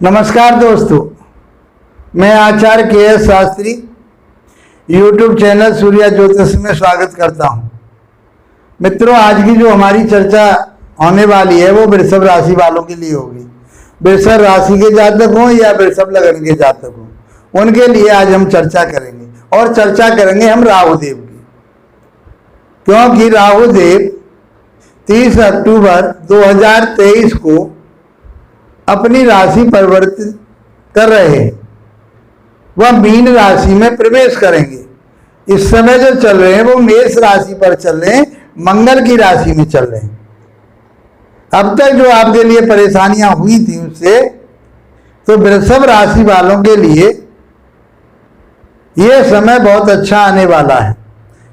नमस्कार दोस्तों, मैं Acharya K S. Shastri YouTube channel Surya Jyotish में स्वागत करता हूं। मित्रों, आज की जो हमारी चर्चा होने वाली है वो वृषभ राशि वालों के लिए होगी। वृषभ राशि के जातक हों या वृषभ लगन के जातक हों, उनके लिए आज हम चर्चा करेंगे। और चर्चा करेंगे हम राहु देव की, क्योंकि राहु देव 30 अक्टूबर 2023 को अपनी राशि परिवर्तित कर रहे हैं। वह मीन राशि में प्रवेश करेंगे। इस समय जो चल रहे हैं वो मेष राशि पर चल रहे हैं, मंगल की राशि में चल रहे हैं। अब तक जो आपके लिए परेशानियां हुई थी उससे, तो वृषभ राशि वालों के लिए यह समय बहुत अच्छा आने वाला है,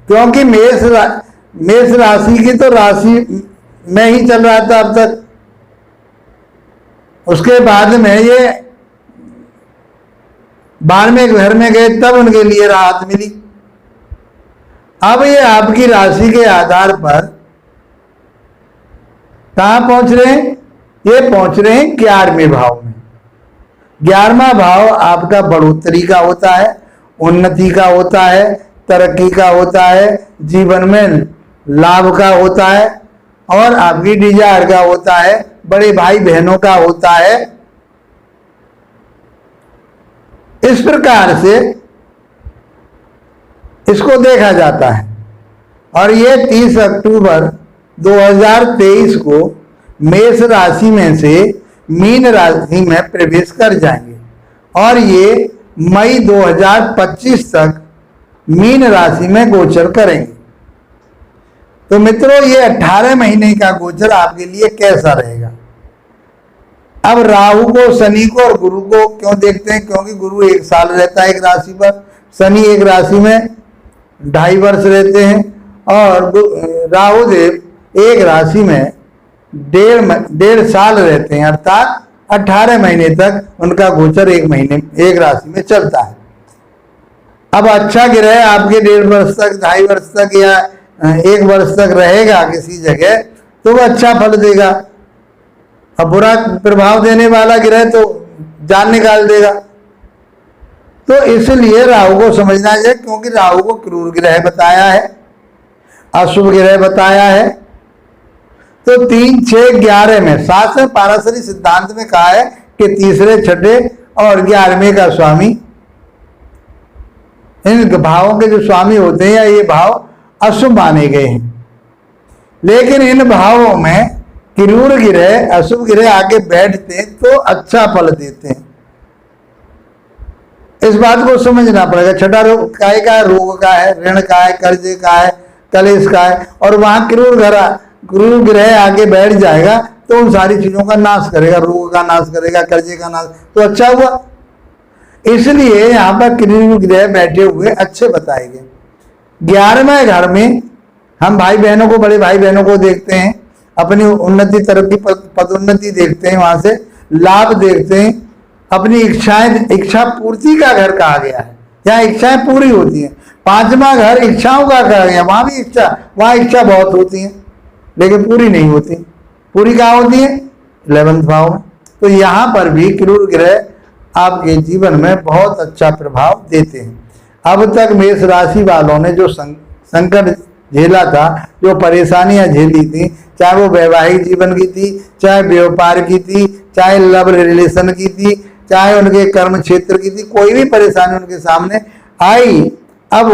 क्योंकि मेष राशि की तो राशि में ही चल रहा था अब तक। उसके बाद में ये 12वें घर में गए, तब उनके लिए राहत मिली। अब ये आपकी राशि के आधार पर कहां पहुंच रहे हैं? ये पहुंच रहे हैं 11वें भाव में। 11वां भाव आपका बढ़ोतरी का होता है, उन्नति का होता है, तरक्की का होता है, जीवन में लाभ का होता है, और आपकी डिजायर का होता है, बड़े भाई बहनों का होता है। इस प्रकार से इसको देखा जाता है। और ये 30 अक्टूबर 2023 को मेष राशि में से मीन राशि में प्रवेश कर जाएंगे, और ये मई 2025 तक मीन राशि में गोचर करेंगे। तो मित्रों, ये 18 महीने का गोचर आपके लिए कैसा रहेगा? अब राहु को, शनि को और गुरु को क्यों देखते हैं? क्योंकि गुरु 1 साल रहता है एक राशि पर, शनि एक राशि में 2.5 वर्ष रहते हैं, और राहु देव एक राशि में 1.5 साल रहते हैं, अर्थात 18 महीने तक उनका गोचर एक राशि में चलता है। अब अच्छा ग्रह आपके 1.5 वर्ष तक, 2.5 वर्ष तक या 1 वर्ष तक रहेगा किसी जगह, तो वह अच्छा फल देगा। अब बुरा प्रभाव देने वाला ग्रह तो जान निकाल देगा। तो इसलिए राहु को समझना चाहिए, क्योंकि राहु को क्रूर ग्रह बताया है, अशुभ ग्रह बताया है। तो 3, 6, 11 में शास्त्र पारस्परिक सिद्धांत में कहा है कि तीसरे, छठे और 11वें का स्वामी, इन भावों के जो स्वामी होते हैं, या ये भाव अशुभ माने गए हैं। लेकिन इन भावों में क्रूर ग्रह, अशुभ ग्रह आके बैठते हैं तो अच्छा फल देते हैं। इस बात को समझना पड़ेगा। छठा रोग काय का है? रोग का है, ऋण का है, कर्जे का है, कलेश का है। और वहां क्रूर ग्रह आके बैठ जाएगा तो उन सारी चीजों का नाश करेगा, रोग का नाश करेगा, कर्जे का नाश, तो अच्छा हुआ। इसलिए यहाँ पर क्रूर ग्रह बैठे हुए अच्छे बताए गए। 11वें घर में हम भाई बहनों को, बड़े भाई बहनों को देखते हैं, अपनी उन्नति, तरक्की, पदोन्नति देखते हैं, वहां से लाभ देखते हैं, अपनी इच्छा पूर्ति का घर कहा गया है, जहाँ इच्छाएं पूरी होती हैं। 5वां घर इच्छाओं का कहा गया, वहां भी वहां इच्छा बहुत होती है, लेकिन पूरी नहीं होती। पूरी कहाँ होती है? 11वें भाव में। तो यहाँ पर भी क्रूर ग्रह आपके जीवन में बहुत अच्छा प्रभाव देते हैं। अब तक मेष राशि वालों ने जो संकट झेला था, जो परेशानियां झेली थी, चाहे वो वैवाहिक जीवन की थी, चाहे व्यापार की थी, चाहे लव रिलेशन की थी, चाहे उनके कर्म क्षेत्र की थी, कोई भी परेशानी उनके सामने आई, अब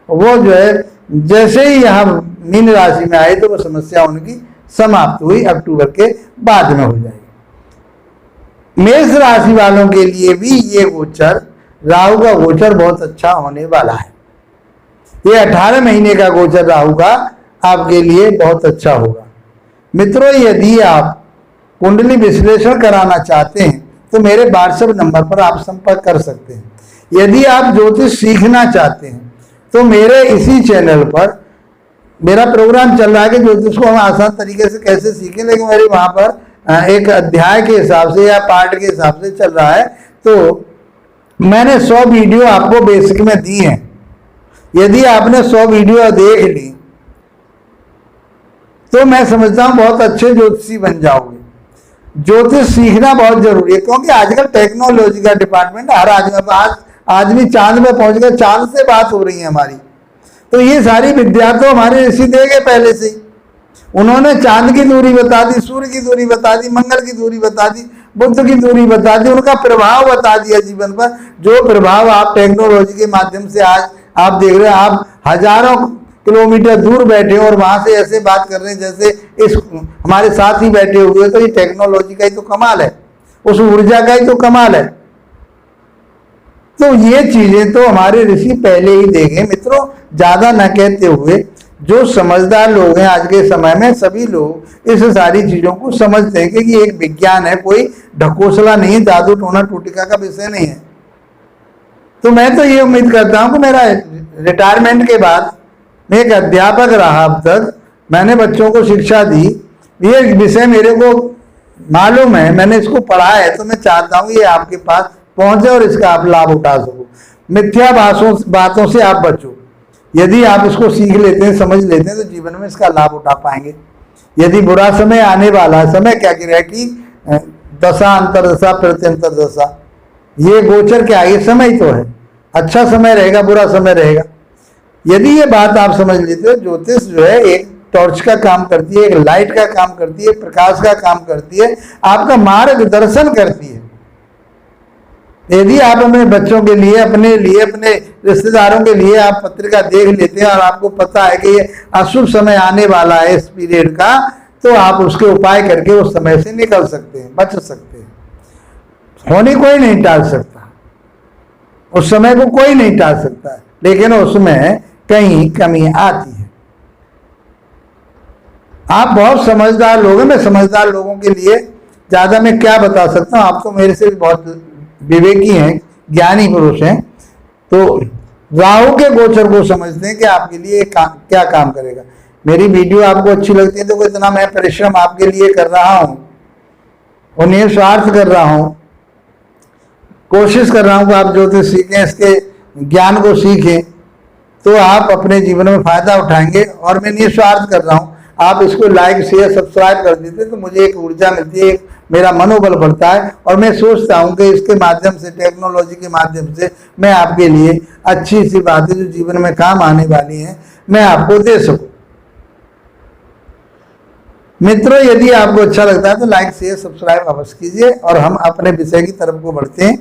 वो जो है जैसे ही यहाँ मीन राशि में आए तो वो समस्या उनकी समाप्त हुई, अक्टूबर के बाद में हो जाएगी। मेष राशि वालों के लिए भी ये गोचर, राहु का गोचर बहुत अच्छा होने वाला है। ये 18 महीने का गोचर राहु का आपके लिए बहुत अच्छा होगा। मित्रों, यदि आप कुंडली विश्लेषण कराना चाहते हैं तो मेरे व्हाट्सएप नंबर पर आप संपर्क कर सकते हैं। यदि आप ज्योतिष सीखना चाहते हैं तो मेरे इसी चैनल पर मेरा प्रोग्राम चल रहा है कि ज्योतिष को हम आसान तरीके से कैसे सीखें, लेकिन मेरे वहां पर एक अध्याय के हिसाब से या पार्ट के हिसाब से चल रहा है। तो मैंने 100 वीडियो आपको बेसिक में दी हैं। यदि आपने 100 वीडियो देख ली तो मैं समझता हूँ बहुत अच्छे ज्योतिषी बन जाओगे। ज्योतिष सीखना बहुत जरूरी है, क्योंकि आजकल टेक्नोलॉजी का डिपार्टमेंट, हर आदमी चांद में पहुंच गया, चांद से बात हो रही है हमारी। तो ये सारी विद्या तो हमारे ऋषि दे गए पहले से ही। उन्होंने चांद की दूरी बता दी, सूर्य की दूरी बता दी, मंगल की दूरी बता दी, बुध की दूरी बता दी, उनका प्रभाव बता दिया जीवन पर। जो प्रभाव आप टेक्नोलॉजी के माध्यम से आज आप देख रहे हैं, आप हजारों किलोमीटर दूर बैठे हो और वहां से ऐसे बात कर रहे हैं जैसे इस हमारे साथ ही बैठे हुए। तो ये टेक्नोलॉजी का ही तो कमाल है, उस ऊर्जा का ही तो कमाल है। तो ये चीजें तो हमारे ऋषि पहले ही दे गए मित्रों। ज्यादा न कहते हुए, जो समझदार लोग हैं आज के समय में, सभी लोग इस सारी चीजों को समझते हैं कि ये एक विज्ञान है, कोई ढकोसला नहीं है, जादू टोना टोटिका का विषय नहीं है। तो मैं तो ये उम्मीद करता हूं कि मेरा रिटायरमेंट के बाद मैं एक अध्यापक रहा, अब तक मैंने बच्चों को शिक्षा दी, ये विषय मेरे को मालूम है, मैंने इसको पढ़ा है, तो मैं चाहता हूँ ये आपके पास पहुंचे और इसका आप लाभ उठा सको। मिथ्या बातों से आप बचो। यदि आप इसको सीख लेते हैं, समझ लेते हैं, तो जीवन में इसका लाभ उठा पाएंगे। यदि बुरा समय आने वाला, समय क्या कह रहा है कि दशा अंतरदशा प्रत्यंतर दशा, ये गोचर क्या है, ये समय तो है। अच्छा समय रहेगा, बुरा समय रहेगा। यदि ये बात आप समझ लेते हो, ज्योतिष जो है एक टॉर्च का काम करती है, एक लाइट का काम करती है, प्रकाश का काम करती है, आपका मार्गदर्शन करती है। यदि आप अपने बच्चों के लिए, अपने लिए, अपने रिश्तेदारों के लिए आप पत्रिका देख लेते हैं और आपको पता है कि ये अशुभ समय आने वाला है इस पीरियड का, तो आप उसके उपाय करके उस समय से निकल सकते हैं, बच सकते हैं। होने कोई नहीं टाल सकता, उस समय को कोई नहीं टाल सकता है, लेकिन उसमें कहीं कमी आती है। आप बहुत समझदार लोग हैं, मैं समझदार लोगों के लिए ज्यादा मैं क्या बता सकता हूँ। आप तो मेरे से भी बहुत विवेकी हैं, ज्ञानी पुरुष हैं। तो राहु के गोचर को समझते हैं कि आपके लिए क्या काम करेगा। मेरी वीडियो आपको अच्छी लगती है तो इतना मैं परिश्रम आपके लिए कर रहा हूं और निस्वार्थ कर रहा हूं, कोशिश कर रहा हूं कि आप ज्योतिष सीखें, इसके ज्ञान को सीखें, तो आप अपने जीवन में फायदा उठाएंगे। और मैं निस्वार्थ कर रहा हूं, आप इसको लाइक शेयर सब्सक्राइब कर देते तो मुझे एक ऊर्जा मिलती है, मेरा मनोबल बढ़ता है। और मैं सोचता हूं कि इसके माध्यम से, टेक्नोलॉजी के माध्यम से मैं आपके लिए अच्छी सी बातें जो जीवन में काम आने वाली हैं, मैं आपको दे सकूं। मित्रों, यदि आपको अच्छा लगता है तो लाइक शेयर सब्सक्राइब अवश्य कीजिए। और हम अपने विषय की तरफ को बढ़ते हैं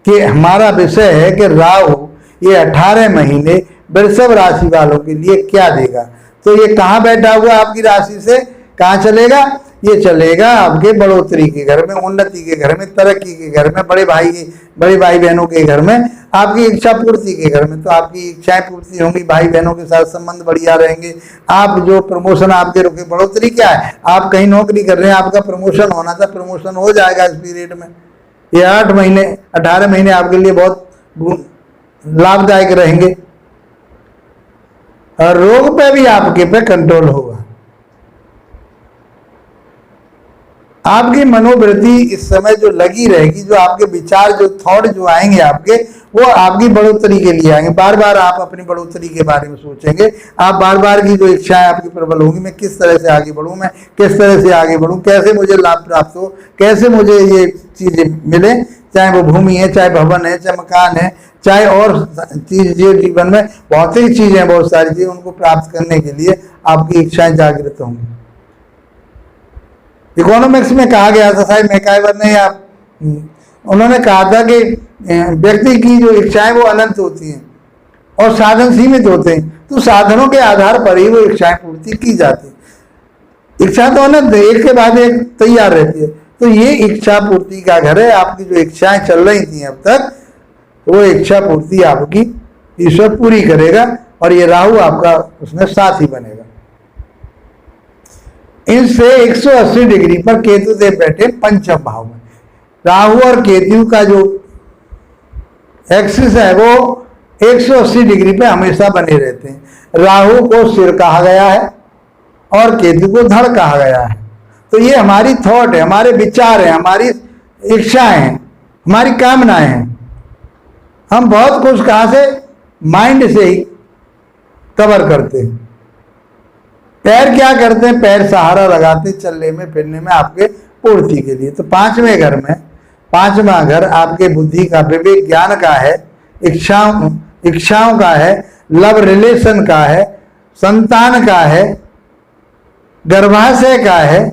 कि हमारा विषय है कि राहु ये 18 महीने वृषभ राशि वालों के लिए क्या देगा। तो ये कहाँ बैठा हुआ आपकी राशि से कहाँ चलेगा? ये चलेगा आपके बढ़ोतरी के घर में, उन्नति के घर में, तरक्की के घर में, बड़े भाई बहनों के घर में, आपकी इच्छा पूर्ति के घर में। तो आपकी इच्छाएं पूर्ति होंगी, भाई बहनों के साथ संबंध बढ़िया रहेंगे। आप जो प्रमोशन आपके रुके, बढ़ोतरी क्या है, आप कहीं नौकरी कर रहे हैं, आपका प्रमोशन होना था, प्रमोशन हो जाएगा इस पीरियड में। ये 8 महीने 18 महीने आपके लिए बहुत लाभदायक रहेंगे। और रोग पे भी आपके पे कंट्रोल होगा। आपकी मनोवृत्ति इस समय जो लगी रहेगी, जो आपके विचार, जो थॉट जो आएंगे आपके, वो आपकी बढ़ोतरी के लिए आएंगे। बार बार आप अपनी बढ़ोतरी के बारे में सोचेंगे। आप बार बार की जो इच्छाएं आपकी प्रबल होंगी, मैं किस तरह से आगे बढ़ूं, मैं किस तरह से आगे बढ़ूं, कैसे मुझे लाभ प्राप्त हो, कैसे मुझे ये चीजें मिले, चाहे वो भूमि है, चाहे भवन है, चाहे मकान है, चाहे और चीज, जीवन में भौतिक चीजें, बहुत सारी चीजें, उनको प्राप्त करने के लिए आपकी इच्छाएं जागृत होंगी। इकोनॉमिक्स में कहा गया था, शायद मैकाइवर ने या उन्होंने कहा था कि व्यक्ति की जो इच्छाएं वो अनंत होती हैं और साधन सीमित होते हैं, तो साधनों के आधार पर ही वो इच्छाएं पूर्ति की जाती है। इच्छा तो अनंत है, एक के बाद एक तैयार रहती है। तो ये इच्छा पूर्ति का घर है। आपकी जो इच्छाएं चल रही थी अब तक, वो इच्छा पूर्ति आपकी ईश्वर पूरी करेगा। और ये राहु आपका उसमें साथ ही बनेगा। इनसे 180 डिग्री पर केतु देव बैठे पंचम भाव में। राहु और केतु का जो एक्सिस है वो 180 डिग्री पे हमेशा बने रहते हैं। राहु को सिर कहा गया है और केतु को धड़ कहा गया है। तो ये हमारी थॉट है, हमारे विचार है, हमारी इच्छाएं हैं, हमारी कामनाएं हैं। हम बहुत कुछ कहां से, माइंड से ही कवर करते हैं। पैर क्या करते हैं, पैर सहारा लगाते चलने में फिरने में आपके पूर्ति के लिए। तो पांचवें घर में, पांचवा घर आपके बुद्धि का, विवेक ज्ञान का है, इच्छाओं का है, लव रिलेशन का है, संतान का है, गर्भाशय का है,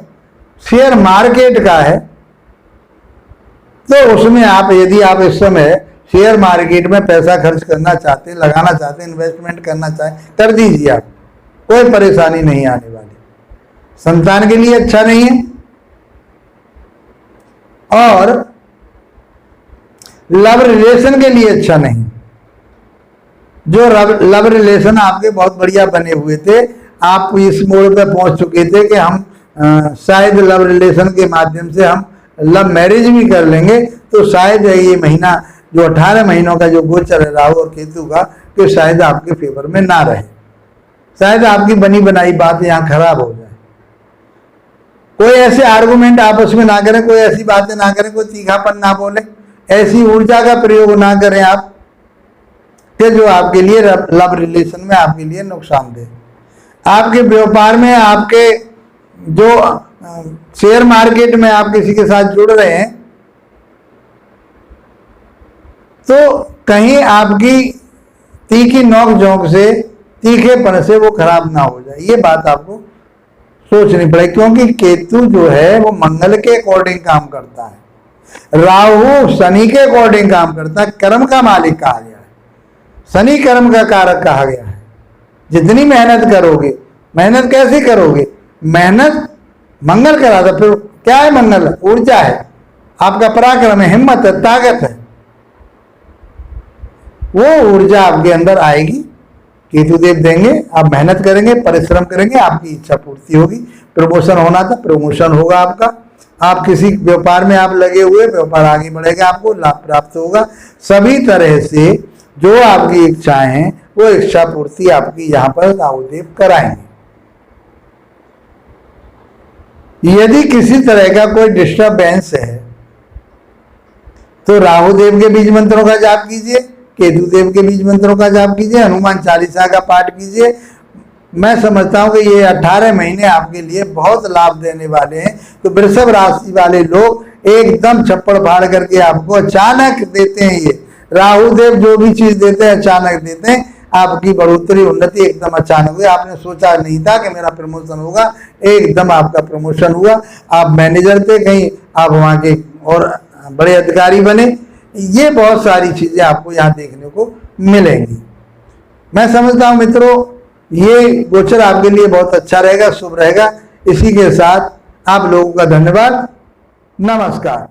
शेयर मार्केट का है। तो उसमें आप, यदि आप इस समय शेयर मार्केट में पैसा खर्च करना चाहते, लगाना चाहते, इन्वेस्टमेंट करना चाहें, कर दीजिए आप, कोई परेशानी नहीं आने वाली। संतान के लिए अच्छा नहीं है और लव रिलेशन के लिए अच्छा नहीं। जो लव रिलेशन आपके बहुत बढ़िया बने हुए थे, आप इस मोड़ पे पहुंच चुके थे कि हम शायद लव रिलेशन के माध्यम से हम लव मैरिज भी कर लेंगे, तो शायद ये महीना जो 18 महीनों का जो गोचर है राहु और केतु का, कि शायद आपके फेवर में ना रहे, शायद आपकी बनी बनाई बात यहां खराब हो जाए। कोई ऐसे आर्गुमेंट आपस में ना करें, कोई ऐसी बातें ना करें, कोई तीखापन ना बोले, ऐसी ऊर्जा का प्रयोग ना करें आप कि जो आपके लिए लव रिलेशन में आपके लिए नुकसानदेह। आपके व्यापार में, आपके जो शेयर मार्केट में आप किसी के साथ जुड़ रहे हैं, तो कहीं आपकी तीखी नोक झोंक से, तीखेपन से वो खराब ना हो जाए, ये बात आपको सोचनी पड़ेगी। क्योंकि केतु जो है वो मंगल के अकॉर्डिंग काम करता है, राहु शनि के अकॉर्डिंग काम करता है, कर्म का मालिक कहा गया है, शनि कर्म का कारक कहा गया है। जितनी मेहनत करोगे, मेहनत कैसे करोगे, मेहनत मंगल करा था, फिर क्या है मंगल, ऊर्जा है, आपका पराक्रम है, हिम्मत है, ताकत है, वो ऊर्जा आपके अंदर आएगी, केतुदेव देंगे। आप मेहनत करेंगे, परिश्रम करेंगे, आपकी इच्छा पूर्ति होगी। प्रमोशन होना था, प्रमोशन होगा आपका। आप किसी व्यापार में आप लगे हुए, व्यापार आगे बढ़ेगा, आपको लाभ प्राप्त होगा। सभी तरह से जो आपकी इच्छाएं हैं वो इच्छा पूर्ति आपकी यहाँ पर राहुदेव कराएंगे। यदि किसी तरह का कोई डिस्टर्बेंस है तो राहुदेव के बीज मंत्रों का जाप कीजिए, केतु देव के बीज मंत्रों का जाप कीजिए, हनुमान चालीसा का पाठ कीजिए। मैं समझता हूं कि ये 18 महीने आपके लिए बहुत लाभ देने वाले हैं। तो वृषभ राशि वाले लोग एकदम छप्पड़ फाड़ करके आपको अचानक देते हैं। ये राहु देव जो भी चीज देते हैं अचानक देते हैं। आपकी बढ़ोतरी, उन्नति एकदम अचानक हुई। आपने सोचा नहीं था कि मेरा प्रमोशन होगा, एकदम आपका प्रमोशन हुआ। आप मैनेजर थे कहीं, आप वहां के और बड़े अधिकारी बने। ये बहुत सारी चीजें आपको यहाँ देखने को मिलेंगी। मैं समझता हूँ मित्रों ये गोचर आपके लिए बहुत अच्छा रहेगा, शुभ रहेगा। इसी के साथ आप लोगों का धन्यवाद, नमस्कार।